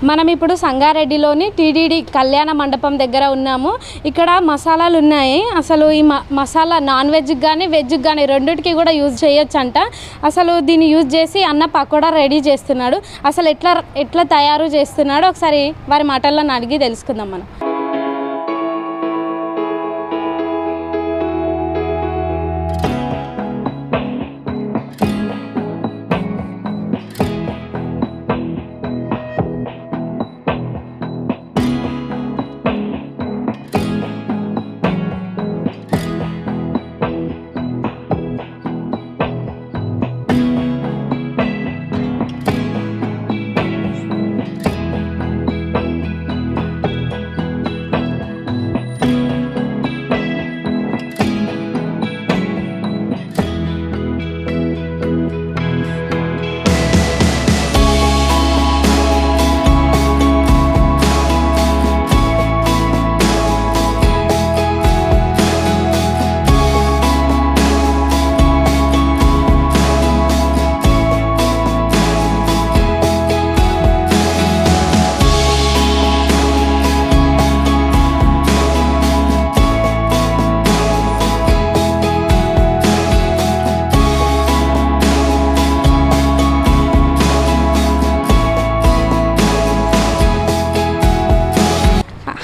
మనం ఇప్పుడు సంగారెడ్డిలోని టీటీడీ కళ్యాణ మండపం దగ్గర ఉన్నాము. ఇక్కడ మసాలాలు ఉన్నాయి. అసలు ఈ మసాలా నాన్ వెజ్కి కానీ వెజ్కి కానీ రెండింటికి కూడా యూజ్ చేయొచ్చంట. అసలు దీన్ని యూజ్ చేసి అన్న పకోడా రెడీ చేస్తున్నాడు. అసలు ఎట్లా తయారు చేస్తున్నాడో ఒకసారి వారి మాటల్లో అడిగి తెలుసుకుందాం మనం.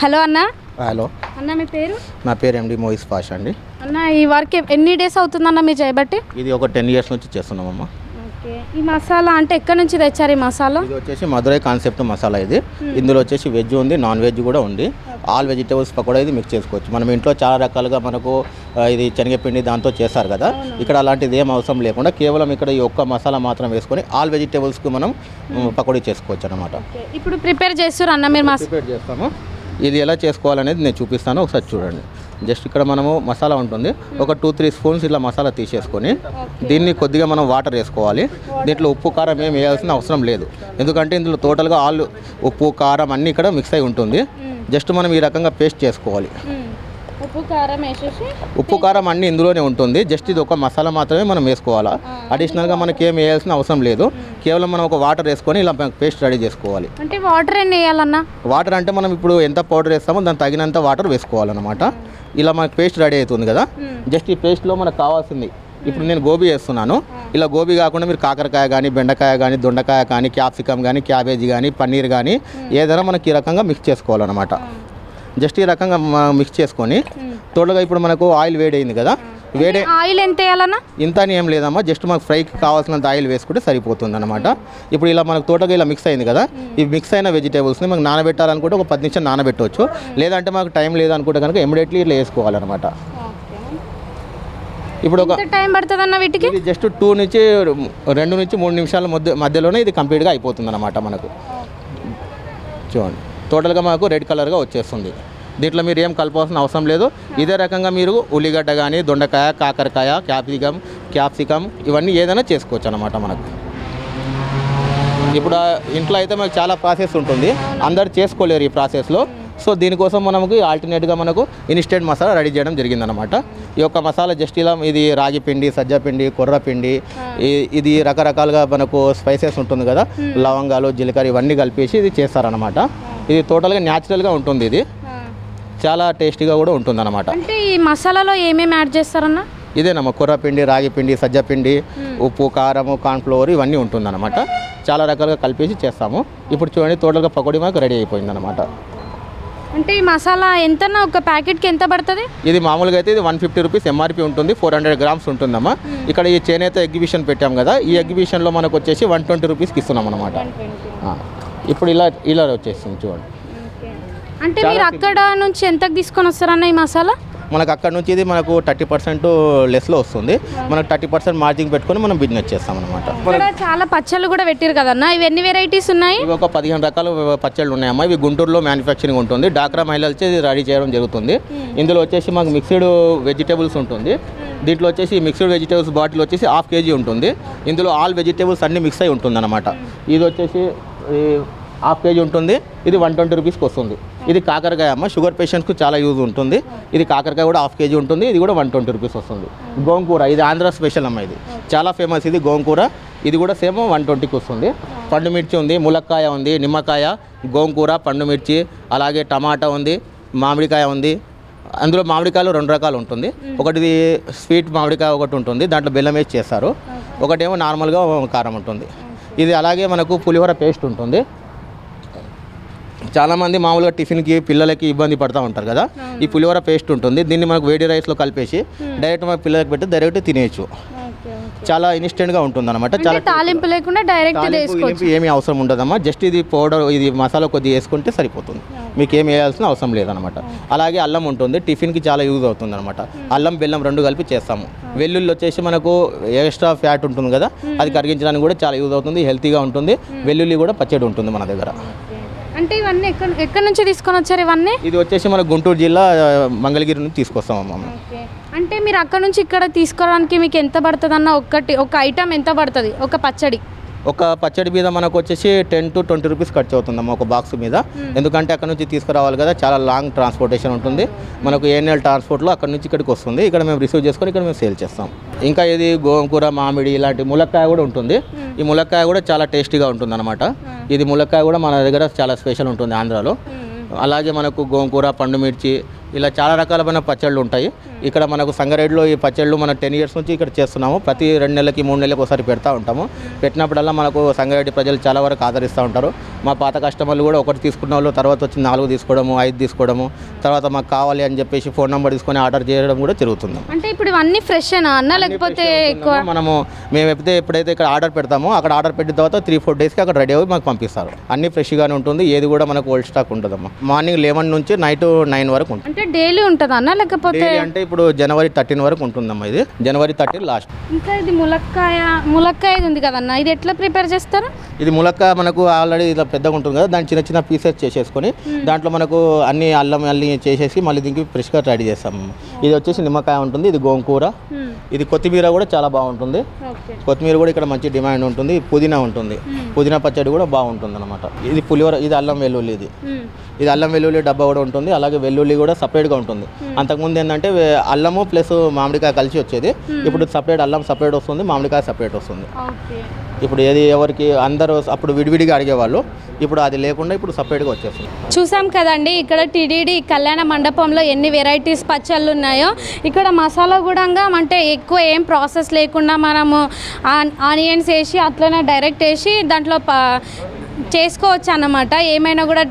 హలో అన్న. హలో అన్న, మీ పేరు? నా పేరు ఎండి మోయిస్ పాషా అండి. అన్న, ఈ వర్క్ ఎన్ని డేస్ అవుతుందన్న మీరు చేయబట్టి? ఇది ఒక 10 years నుంచి చేస్తున్నామమ్మా. ఓకే. ఈ మసాలా అంటే ఎక్కడి నుంచి తెచ్చారు? ఈ మసాలా ఇది వచ్చేసి మధురై కాన్సెప్ట్ మసాలా. ఇది ఇందులో వచ్చేసి వెజ్ ఉంది, నాన్ వెజ్ కూడా ఉంది. ఆల్ వెజిటేబుల్స్ పకోడా ఇది మిక్స్ చేసుకోవచ్చు. మనం ఇంట్లో చాలా రకాలుగా మనకు ఇది శనగపిండి దాంతో చేస్తారు కదా. ఇక్కడ అలాంటిది ఏం అవసరం లేకుండా కేవలం ఇక్కడ ఈ ఒక్క మసాలా మాత్రం వేసుకొని ఆల్ వెజిటేబుల్స్కి మనం పకోడీ చేసుకోవచ్చు అనమాట. ఇప్పుడు ప్రిపేర్ చేస్తారు అన్న మీరు? ప్రిపేర్ చేస్తాము. ఇది ఎలా చేసుకోవాలనేది నేను చూపిస్తాను, ఒకసారి చూడండి. జస్ట్ ఇక్కడ మనము మసాలా ఉంటుంది, ఒక 2-3 స్పూన్స్ ఇలా మసాలా తీసేసుకొని దీన్ని కొద్దిగా మనం వాటర్ వేసుకోవాలి. దీంట్లో ఉప్పు కారం ఏం వేయాల్సిన అవసరం లేదు, ఎందుకంటే ఇందులో టోటల్గా ఆల్ ఉప్పు కారం అన్నీ ఇక్కడ మిక్స్ అయి ఉంటుంది. జస్ట్ మనం ఈ రకంగా పేస్ట్ చేసుకోవాలి. ఉప్పు కారం అన్నీ ఇందులోనే ఉంటుంది. జస్ట్ ఇది ఒక మసాలా మాత్రమే మనం వేసుకోవాలా. అడిషనల్గా మనకి ఏం వేయాల్సిన అవసరం లేదు. కేవలం మనం ఒక వాటర్ వేసుకొని ఇలా పేస్ట్ రెడీ చేసుకోవాలి. అంటే వాటర్ ఏం వేయాలన్నా? వాటర్ అంటే మనం ఇప్పుడు ఎంత పౌడర్ వేస్తామో దానికి తగినంత వాటర్ వేసుకోవాలన్నమాట. ఇలా మనకు పేస్ట్ రెడీ అవుతుంది కదా. జస్ట్ ఈ పేస్ట్లో మనకు కావాల్సింది, ఇప్పుడు నేను గోబీ వేస్తున్నాను. ఇలా గోబీ కాకుండా మీరు కాకరకాయ కానీ, బెండకాయ కానీ, దొండకాయ కానీ, క్యాప్సికమ్ కానీ, క్యాబేజీ కానీ, పన్నీర్ కానీ ఏదైనా మనకి ఈ రకంగా మిక్స్ చేసుకోవాలన్నమాట. జస్ట్ ఈ రకంగా మిక్స్ చేసుకొని తోటగా ఇప్పుడు మనకు ఆయిల్ వేడైంది కదా. ఆయిల్ ఎంత వేయాలన్నా? ఇంత అని ఏం లేదమ్మా, జస్ట్ మనకు ఫ్రైకి కావాల్సినంత ఆయిల్ వేసుకుంటే సరిపోతుంది అనమాట. ఇప్పుడు ఇలా మనకు తోటగా ఇలా మిక్స్ అయింది కదా. ఈ మిక్స్ అయిన వెజిటేబుల్స్ని మనకు నానబెట్టాలనుకుంటే ఒక 10 నిమిషాలు నానబెట్టవచ్చు. లేదంటే మనకు టైం లేదనుకుంటే కనుక ఇమీడియట్లీ ఇట్లా వేసుకోవాలన్నమాట. ఇప్పుడు ఒక టైం పడుతుంది అన్న వీటికి? జస్ట్ 2 నుంచి 3 నిమిషాల మధ్యలోనే ఇది కంప్లీట్గా అయిపోతుంది అనమాట. మనకు చూడండి, టోటల్గా మనకు రెడ్ కలర్గా వచ్చేస్తుంది. దీంట్లో మీరు ఏం కలపాల్సిన అవసరం లేదు. ఇదే రకంగా మీరు ఉల్లిగడ్డ కానీ, దొండకాయ, కాకరకాయ, క్యాప్సికమ్ ఇవన్నీ ఏదైనా చేసుకోవచ్చు అనమాట. మనకు ఇప్పుడు ఇంట్లో అయితే మనకు చాలా ప్రాసెస్ ఉంటుంది, అందరు చేసుకోలేరు ఈ ప్రాసెస్లో. సో దీనికోసం మనకు ఆల్టర్నేట్గా మనకు ఇన్స్టెంట్ మసాలా రెడీ చేయడం జరిగిందనమాట. ఈ యొక్క మసాలా జస్ట్ ఇలా ఇది రాగి పిండి, సజ్జపిండి, కొర్రపిండి, ఇది రకరకాలుగా మనకు స్పైసెస్ ఉంటుంది కదా, లవంగాలు, జీలకర్ర ఇవన్నీ కలిపేసి ఇది చేస్తారనమాట. ఇది టోటల్గా న్యాచురల్గా ఉంటుంది. ఇది చాలా టేస్టీగా కూడా ఉంటుంది అనమాట. అంటే ఈ మసాలాలో ఏమేమి యాడ్ చేస్తారన్న? ఇదేనమ్మా, కొర్రపిండి, రాగిపిండి, సజ్జపిండి, ఉప్పు, కారము, కార్న్ఫ్లవర్ ఇవన్నీ ఉంటుందన్నమాట. చాలా రకాలుగా కలిపేసి చేస్తాము. ఇప్పుడు చూడండి, టోటల్గా పకోడీ మాకు రెడీ అయిపోయిందన్నమాట. అంటే ఈ మసాలా ఎంతన్నా ఒక ప్యాకెట్కి ఎంత పడుతుంది? ఇది మామూలుగా అయితే ఇది 150 రూపీస్ ఎంఆర్పి ఉంటుంది. 400 grams ఉంటుందమ్మా. ఇక్కడ ఈ చేనేత ఎగ్జిబిషన్ పెట్టాం కదా, ఈ ఎగ్జిబిషన్లో మనకు వచ్చేసి 120 రూపీస్కి ఇస్తున్నాం అనమాట. ఇప్పుడు ఇలా వచ్చేస్తుంది చూడండి. అంటే మీరు అక్కడ నుంచి ఎంతకు తీసుకొని వస్తారన్న ఈ మసాలా? మనకు అక్కడ నుంచి ఇది మనకు 30% లెస్లో వస్తుంది. మనకు 30% మార్జిన్ పెట్టుకొని మనం బిజినెస్ చేస్తాం అనమాట. చాలా పచ్చళ్ళు కూడా పెట్టారు కదన్నా, ఇవి ఎన్ని వెరైటీస్ ఉన్నాయి? ఇవి ఒక 15 రకాల పచ్చళ్ళు ఉన్నాయమ్మా. ఇవి గుంటూరులో మ్యానుఫ్యాక్చరింగ్ ఉంటుంది. డాక్రా మహిళలచే రెడీ చేయడం జరుగుతుంది. ఇందులో వచ్చేసి మాకు మిక్స్డ్ వెజిటేబుల్స్ ఉంటుంది. దీంట్లో వచ్చేసి మిక్స్డ్ వెజిటేబుల్స్ బాటిల్ వచ్చేసి 1/2 kg ఉంటుంది. ఇందులో ఆల్ వెజిటేబుల్స్ అన్నీ మిక్స్ అయి ఉంటుంది అనమాట. ఇది వచ్చేసి 1/2 kg ఉంటుంది. ఇది 120 రూపీస్కి వస్తుంది. ఇది కాకరకాయ అమ్మ, షుగర్ పేషెంట్స్కి చాలా యూజ్ ఉంటుంది. ఇది కాకరకాయ కూడా 1/2 kg ఉంటుంది. ఇది కూడా 120 రూపీస్ వస్తుంది. గోంగూర, ఇది ఆంధ్ర స్పెషల్ అమ్మ. ఇది చాలా ఫేమస్. ఇది గోంగూర ఇది కూడా సేమ్ 120కి వస్తుంది. పండు మిర్చి ఉంది, ములక్కాయ ఉంది, నిమ్మకాయ, గోంగూర, పండు మిర్చి, అలాగే టమాటా ఉంది, మామిడికాయ ఉంది. అందులో మామిడికాయలు 2 రకాలు ఉంటుంది. ఒకటి స్వీట్ మామిడికాయ ఒకటి ఉంటుంది, దాంట్లో బెల్లం వేసి చేస్తారు. ఒకటేమో నార్మల్గా కారం ఉంటుంది. ఇది అలాగే మనకు పులిహోర పేస్ట్ ఉంటుంది. చాలామంది మామూలుగా టిఫిన్కి పిల్లలకి ఇబ్బంది పడుతూ ఉంటారు కదా, ఈ పులిహోర పేస్ట్ ఉంటుంది. దీన్ని మనకు వేడి రైస్లో కలిపేసి డైరెక్ట్ మన పిల్లలకి పెట్టి డైరెక్ట్ తినేయచ్చు. చాలా ఇన్స్టెంట్గా ఉంటుంది అనమాట. చాలా తాలింపు లేకుండా డైరెక్ట్ ఏమీ అవసరం ఉండదమ్మా. జస్ట్ ఇది పౌడర్, ఇది మసాలా కొద్దిగా వేసుకుంటే సరిపోతుంది, మీకు ఏం వేయాల్సిన అవసరం లేదనమాట. అలాగే అల్లం ఉంటుంది, టిఫిన్కి చాలా యూజ్ అవుతుంది అనమాట. అల్లం బెల్లం 2 కలిపి చేస్తాము. వెల్లుల్లి వచ్చేసి మనకు ఎక్స్ట్రా ఫ్యాట్ ఉంటుంది కదా, అది కరిగించడానికి కూడా చాలా యూజ్ అవుతుంది, హెల్తీగా ఉంటుంది. వెల్లుల్లి కూడా పచ్చడి ఉంటుంది మన దగ్గర. అంటే ఇవన్నీ ఎక్కడి నుంచి తీసుకొని వచ్చారు ఇవన్నీ? ఇది వచ్చేసి మన గుంటూరు జిల్లా మంగళగిరి నుంచి తీసుకొస్తామమ్మా. అంటే మీరు అక్కడ నుంచి ఇక్కడ తీసుకోవడానికి మీకు ఎంత పడుతుంది అన్న? ఒక ఐటమ్ ఎంత పడుతుంది ఒక పచ్చడి? ఒక పచ్చడి మీద మనకు వచ్చేసి 10 to 20 రూపీస్ ఖర్చు అవుతుందమ్మా ఒక బాక్స్ మీద. ఎందుకంటే అక్కడ నుంచి తీసుకురావాలి కదా, చాలా లాంగ్ ట్రాన్స్పోర్టేషన్ ఉంటుంది. మనకు ఏఎన్ఎల్ ట్రాన్స్పోర్ట్లో అక్కడ నుంచి ఇక్కడికి వస్తుంది. ఇక్కడ మేము రిసీవ్ చేసుకొని ఇక్కడ మేము సేల్ చేస్తాం. ఇంకా ఇది గోంగూర, మామిడి, ఇలాంటి ములక్కాయ కూడా ఉంటుంది. ఈ ములక్కాయ కూడా చాలా టేస్టీగా ఉంటుంది అనమాట. ఇది ములక్కాయ కూడా మన దగ్గర చాలా స్పెషల్ ఉంటుంది ఆంధ్రాలో. అలాగే మనకు గోంగూర, పండు మిర్చి, ఇలా చాలా రకాలమైన పచ్చళ్ళు ఉంటాయి. ఇక్కడ మనకు సంగారెడ్డిలో ఈ పచ్చళ్ళు మన 10 years నుంచి ఇక్కడ చేస్తున్నాము. ప్రతి 2 నెలలకి 3 నెలలకు ఒకసారి పెడతా ఉంటాము. పెట్టినప్పుడల్లా మనకు సంగారెడ్డి ప్రజలు చాలా వరకు ఆదరిస్తూ ఉంటారు. మా పాత కస్టమర్లు కూడా ఒకటి తీసుకున్న వాళ్ళు తర్వాత వచ్చి 4 తీసుకోవడము, 5 తీసుకోవడము, తర్వాత మాకు కావాలి అని చెప్పేసి ఫోన్ నెంబర్ తీసుకొని ఆర్డర్ చేయడం కూడా జరుగుతుంది. అంటే ఇప్పుడు ఇవన్నీ ఫ్రెష్ అన్న లేకపోతే మేము ఎప్పుడైతే ఇక్కడ ఆర్డర్ పెడతామో అక్కడ ఆర్డర్ పెట్టిన తర్వాత 3-4 డేస్కి అక్కడ రెడీ అయ్యి మాకు పంపిస్తారు. అన్ని ఫ్రెష్గానే ఉంటుంది, ఏది కూడా మనకు ఓల్డ్ స్టాక్ ఉంటుందమ్మా. మార్నింగ్ 11 నుంచి నైట్ 9 వరకు ఉంటుంది. అంటే డైలీ ఉంటుందా అన్న లేకపోతే? అంటే ఇప్పుడు జనవరి 13 వరకు ఉంటుందమ్మా. ఇది జనవరి 13 లాస్ట్. ఇంకా ఇది ములక్కాయ ఉంది కదన్న, ఇది ఎట్లా ప్రిపేర్ చేస్తారు? ఇది ములక్కాయ మనకు ఆల్రెడీ ఇలా పెద్దగా ఉంటుంది కదా, దాన్ని చిన్న చిన్న పీసెస్ చేసేసుకొని దాంట్లో మనకు అన్ని అల్లం అల్లి చేసేసి మళ్ళీ దీనికి ఫ్రెష్గా రెడీ చేస్తాము. ఇది వచ్చేసి నిమ్మకాయ ఉంటుంది, ఇది గోంగూర, ఇది కొత్తిమీర కూడా చాలా బాగుంటుంది. కొత్తిమీర కూడా ఇక్కడ మంచి డిమాండ్ ఉంటుంది. పుదీనా ఉంటుంది, పుదీనా పచ్చడి కూడా బాగుంటుంది అనమాట. ఇది పులిహోర, ఇది అల్లం వెల్లుల్లి, ఇది అల్లం వెల్లుల్లి డబ్బా కూడా ఉంటుంది. అలాగే వెల్లుల్లి కూడా సపరేట్గా ఉంటుంది. అంతకుముందు ఏంటంటే అల్లము ప్లస్ మామిడికాయ కలిసి వచ్చేది. ఇప్పుడు సపరేట్ అల్లం సపరేట్ వస్తుంది, మామిడికాయ సపరేట్ వస్తుంది. ఇప్పుడు ఏది ఎవరికి అందరూ అప్పుడు విడివిడిగా అడిగేవాళ్ళు, ఇప్పుడు అది లేకుండా ఇప్పుడు సపరేట్గా వచ్చేస్తుంది. చూసాం కదండి ఇక్కడ టీడీడీ కళ్యాణ మండపంలో ఎన్ని వెరైటీస్ పచ్చళ్ళు ఉన్నాయో. ఇక్కడ మసాలా కూడా అంటే ఎక్కువ ఏం ప్రాసెస్ లేకుండా మనము ఆనియన్స్ వేసి అట్లనే డైరెక్ట్ వేసి దాంట్లో చేసుకోవచ్చు అన్నమాట. ఏమైనా కూడా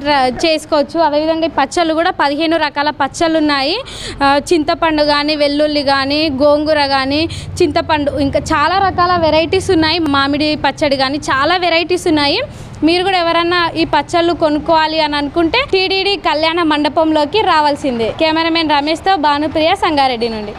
చేసుకోవచ్చు. అదేవిధంగా ఈ పచ్చళ్ళు కూడా 15 రకాల పచ్చళ్ళు ఉన్నాయి. చింతపండు కానీ, వెల్లుల్లి కానీ, గోంగూర కానీ, చింతపండు, ఇంకా చాలా రకాల వెరైటీస్ ఉన్నాయి. మామిడి పచ్చడి కానీ చాలా వెరైటీస్ ఉన్నాయి. మీరు కూడా ఎవరన్నా ఈ పచ్చళ్ళు కొనుక్కోవాలి అని అనుకుంటే టీడీడీ కళ్యాణ మండపంలోకి రావాల్సిందే. కెమెరామెన్ రమేష్తో భానుప్రియ, సంగారెడ్డి నుండి.